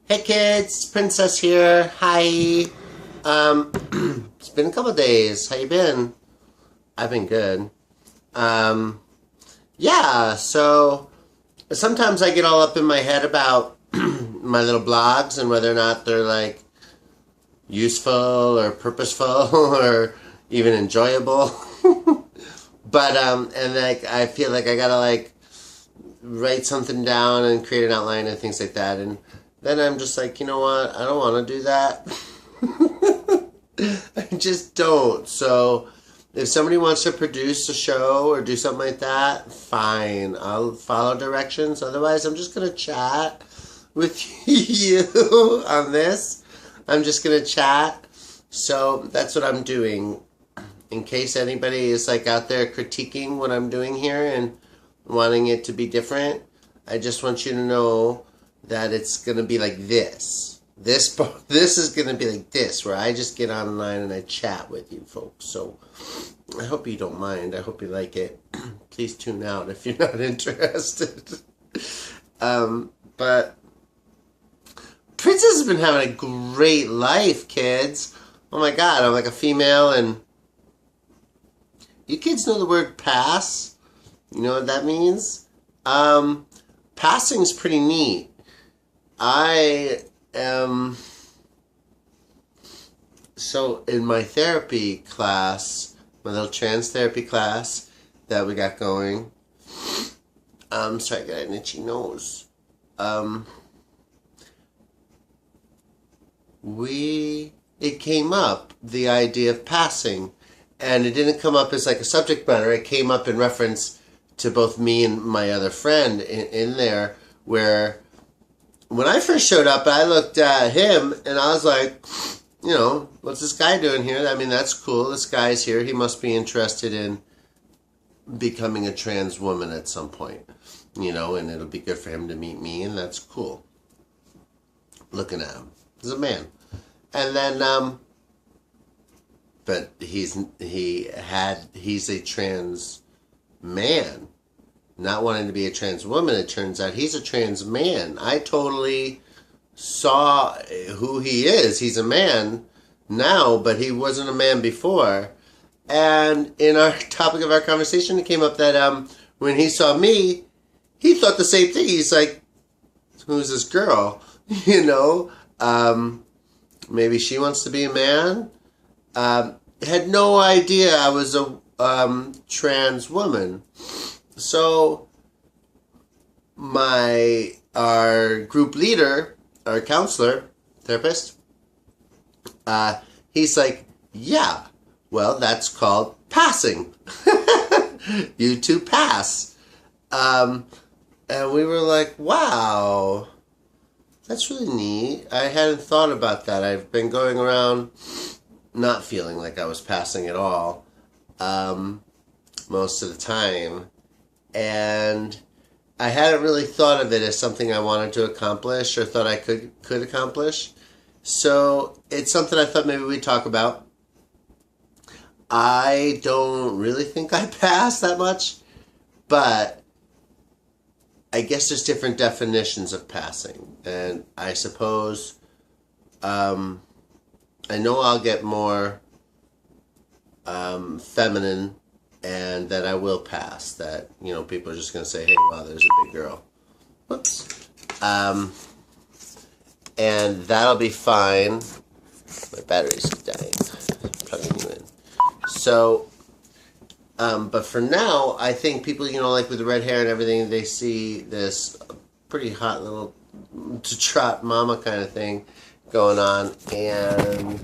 Hey kids, Princess here. Hi. Um, it's been a couple days. How you been? I've been good. Um, yeah, so sometimes I get all up in my head about my little blogs and whether or not they're like useful or purposeful or even enjoyable. And like I feel like I gotta like write something down and create an outline and things like that. And then I'm just like, you know what? I don't want to do that. I just don't. So if somebody wants to produce a show or do something like that, fine. I'll follow directions. Otherwise, I'm just going to chat with you on this. I'm just going to chat. So that's what I'm doing. In case anybody is like out there critiquing what I'm doing here and wanting it to be different, I just want you to know that it's going to be like this. This is going to be like this, where I just get online and I chat with you folks. So I hope you don't mind. I hope you like it. Please tune out if you're not interested. But Princess has been having a great life, kids. Oh my God, I'm like a female, and you kids know the word pass? You know what that means? Passing's pretty neat. I am, so in my therapy class, my little trans therapy class that we got going, sorry, I got an itchy nose. It came up, the idea of passing, and it didn't come up as like a subject matter. It came up in reference to both me and my other friend in there, where when I first showed up, I looked at him and I was like, you know, what's this guy doing here? I mean, that's cool. This guy's here. He must be interested in becoming a trans woman at some point, you know, and it'll be good for him to meet me, and that's cool. Looking at him. He's a man. And then, but he's a trans man. Not wanting to be a trans woman, it turns out he's a trans man. I totally saw who he is. He's a man now, but he wasn't a man before. And in our topic of our conversation, it came up that when he saw me, he thought the same thing. He's like, who's this girl? You know, maybe she wants to be a man. Had no idea I was a trans woman. So our group leader, our counselor, therapist, he's like, yeah, well, that's called passing. You two pass. And we were like, wow, that's really neat. I hadn't thought about that. I've been going around not feeling like I was passing at all most of the time. And I hadn't really thought of it as something I wanted to accomplish or thought I could accomplish. So it's something I thought maybe we'd talk about. I don't really think I passed that much, but I guess there's different definitions of passing. And I suppose, I know I'll get more feminine, and that I will pass. That, you know, people are just going to say, hey, wow, there's a big girl. Whoops. And that'll be fine. My battery's dying. Plugging you in. So, but for now, I think people, you know, like with the red hair and everything, they see this pretty hot little to trot mama kind of thing going on. And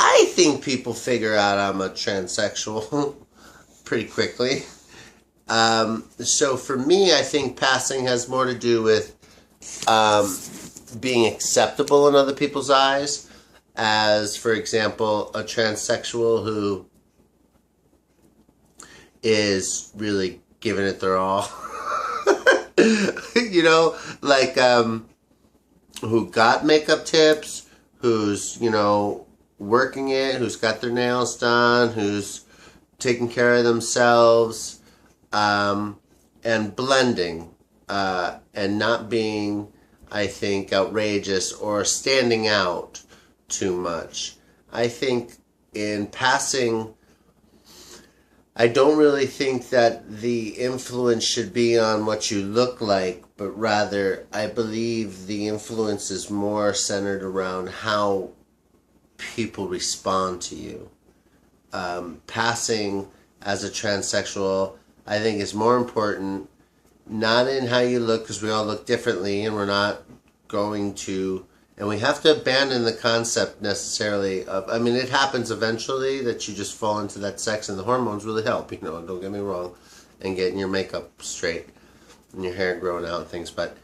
I think people figure out I'm a transsexual pretty quickly. So for me, I think passing has more to do with being acceptable in other people's eyes. As, for example, a transsexual who is really giving it their all. You know, like, who got makeup tips, who's, you know, working it, who's got their nails done, who's taking care of themselves, and blending, and not being I think, outrageous or standing out too much. I think in passing, I don't really think that the influence should be on what you look like, but rather I believe the influence is more centered around how people respond to you. Passing as a transsexual, I think, is more important, not in how you look, because we all look differently, and we're not going to, and we have to abandon the concept necessarily of, I mean, it happens eventually that you just fall into that sex, and the hormones really help, don't get me wrong, and getting your makeup straight and your hair growing out and things, but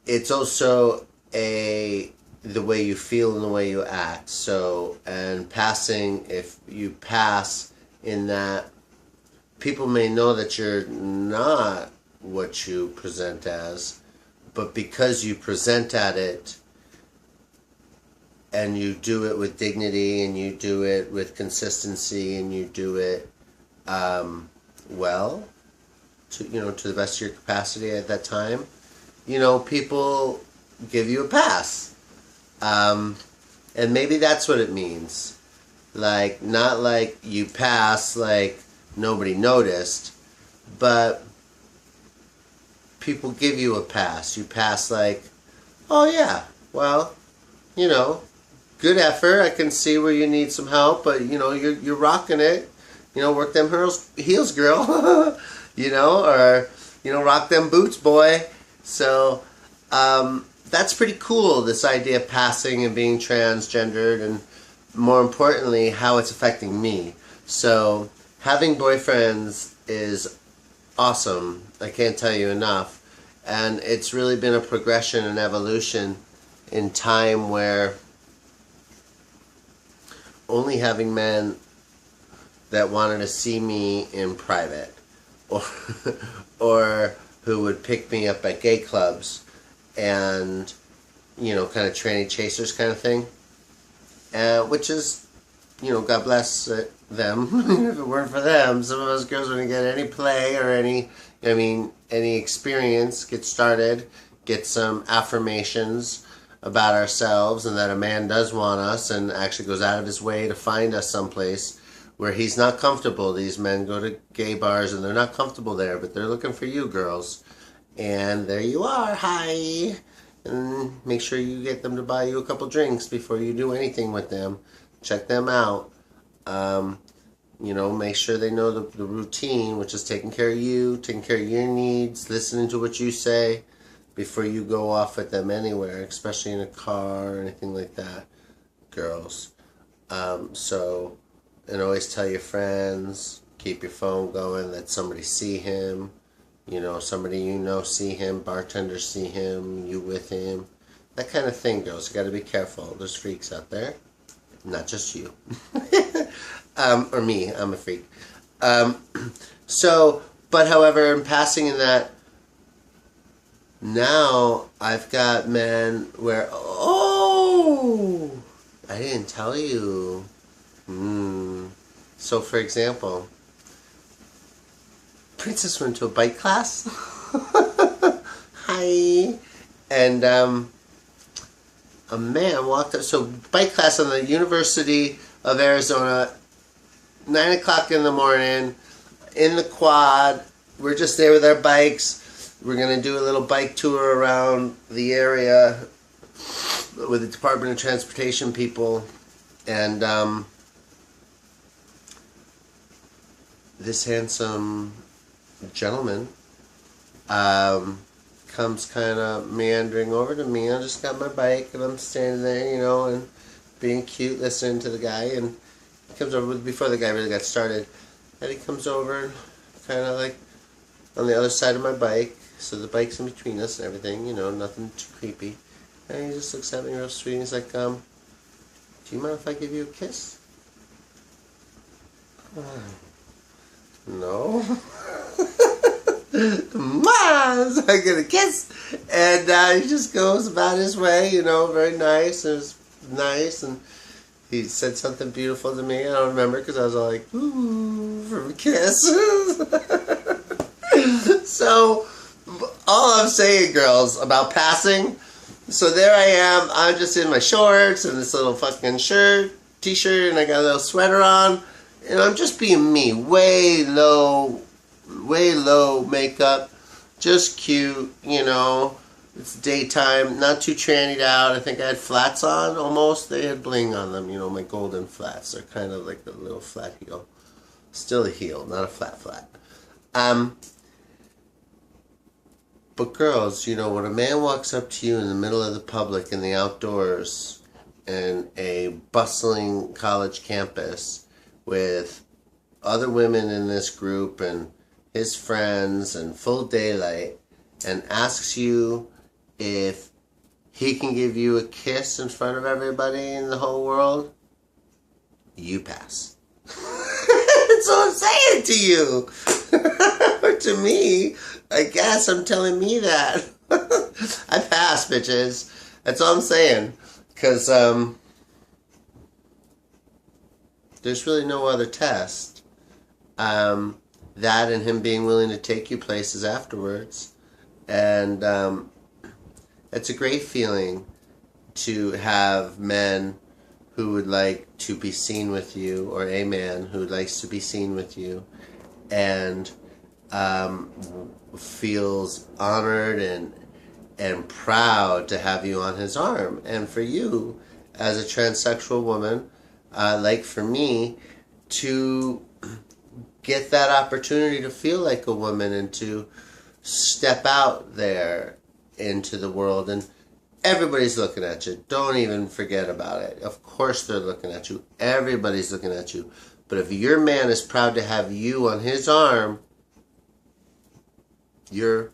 it's also the way you feel and the way you act. So, and passing, if you pass in that, people may know that you're not what you present as, but because you present at it and you do it with dignity and you do it with consistency and you do it well, to the best of your capacity at that time, people give you a pass. And maybe that's what it means. Like, not like you pass like nobody noticed, but people give you a pass. You pass like, oh yeah, well, good effort. I can see where you need some help, but you're rocking it. Work them heels, girl. Or rock them boots, boy. So that's pretty cool, this idea of passing and being transgendered, and more importantly, how it's affecting me. So having boyfriends is awesome. I can't tell you enough. And it's really been a progression and evolution in time, where only having men that wanted to see me in private, or who would pick me up at gay clubs, and kind of tranny chasers kind of thing, which is, God bless them. If it weren't for them, some of us girls wouldn't get any play or any experience, get started, get some affirmations about ourselves, and that a man does want us and actually goes out of his way to find us someplace where he's not comfortable. These men go to gay bars and they're not comfortable there, but they're looking for you girls. And there you are, hi! And make sure you get them to buy you a couple drinks before you do anything with them. Check them out. Make sure they know the routine, which is taking care of you, taking care of your needs, listening to what you say before you go off with them anywhere, especially in a car or anything like that, girls. And always tell your friends, keep your phone going, let somebody see him. Somebody see him, bartenders see him, you with him. That kind of thing, girls. You got to be careful. There's freaks out there. Not just you. Or me. I'm a freak. But however, in passing in that, now I've got men where, I didn't tell you. So, for example, Princess went to a bike class. Hi. And a man walked up. So, bike class on the University of Arizona, 9 o'clock in the morning, in the quad. We're just there with our bikes. We're going to do a little bike tour around the area with the Department of Transportation people. And this handsome gentleman comes kind of meandering over to me. I just got my bike and I'm standing there, and being cute, listening to the guy. And he comes over before the guy really got started. And he comes over and kind of like on the other side of my bike. So the bike's in between us and everything, nothing too creepy. And he just looks at me real sweet and he's like, do you mind if I give you a kiss? No. So I get a kiss, and he just goes about his way, very nice. It was nice, and he said something beautiful to me. I don't remember because I was all like, ooh, from a kiss. So all I'm saying, girls, about passing. So there I am. I'm just in my shorts and this little fucking t-shirt, and I got a little sweater on, and I'm just being me. Way low makeup, just cute, you know. It's daytime, not too trannied out. I think I had flats on almost. They had bling on them, you know, my golden flats. They're kind of like a little flat heel. Still a heel, not a flat. But girls, you know, when a man walks up to you in the middle of the public in the outdoors in a bustling college campus with other women in this group and his friends and full daylight, and asks you if he can give you a kiss in front of everybody in the whole world, you pass. That's what I'm saying to you. Or to me, I guess I'm telling me that. I pass, bitches. That's all I'm saying. Because there's really no other test. That and him being willing to take you places afterwards. And it's a great feeling to have men who would like to be seen with you, or a man who likes to be seen with you, and feels honored and proud to have you on his arm. And for you, as a transsexual woman, like for me, to get that opportunity to feel like a woman and to step out there into the world. And everybody's looking at you. Don't even forget about it. Of course they're looking at you. Everybody's looking at you. But if your man is proud to have you on his arm, you're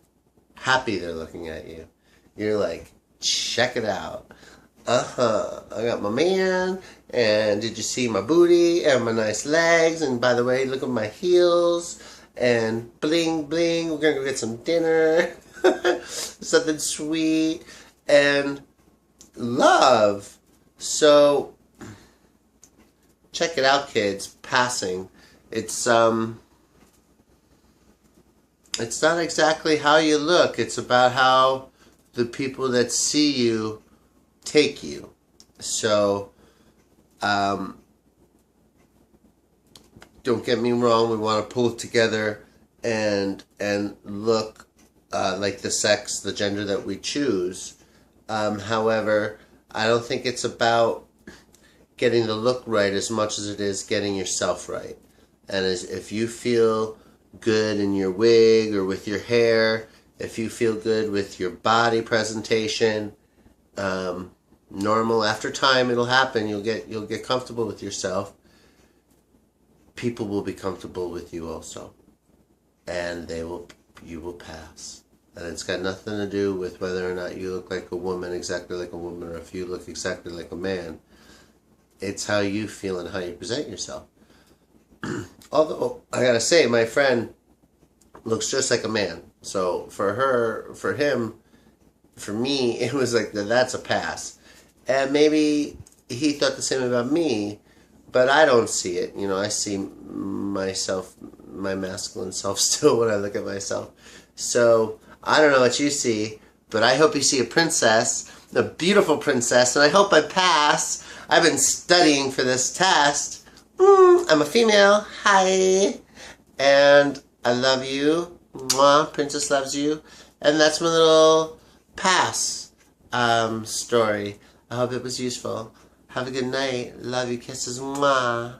happy they're looking at you. You're like, check it out. I got my man, and did you see my booty and my nice legs? And by the way, look at my heels, and bling bling, we're gonna go get some dinner. Something sweet, and love. So check it out, kids. Passing. It's not exactly how you look. It's about how the people that see you take you. So don't get me wrong, we want to pull it together and look like the gender that we choose. However, I don't think it's about getting the look right as much as it is getting yourself right. And if you feel good in your wig or with your hair, if you feel good with your body presentation, normal, after time it'll happen. You'll get comfortable with yourself. People will be comfortable with you also, and you will pass. And it's got nothing to do with whether or not you look like a woman, exactly like a woman, or if you look exactly like a man. It's how you feel and how you present yourself. Although, I gotta say, my friend looks just like a man. So for him, for me, it was like, that's a pass. And maybe he thought the same about me, but I don't see it. You know, I see myself, my masculine self still when I look at myself. So I don't know what you see, but I hope you see a princess, a beautiful princess, and I hope I pass. I've been studying for this test. I'm a female. Hi. And I love you. Mwah. Princess loves you. And that's my little pass story. I hope it was useful. Have a good night. Love you. Kisses. Mwah.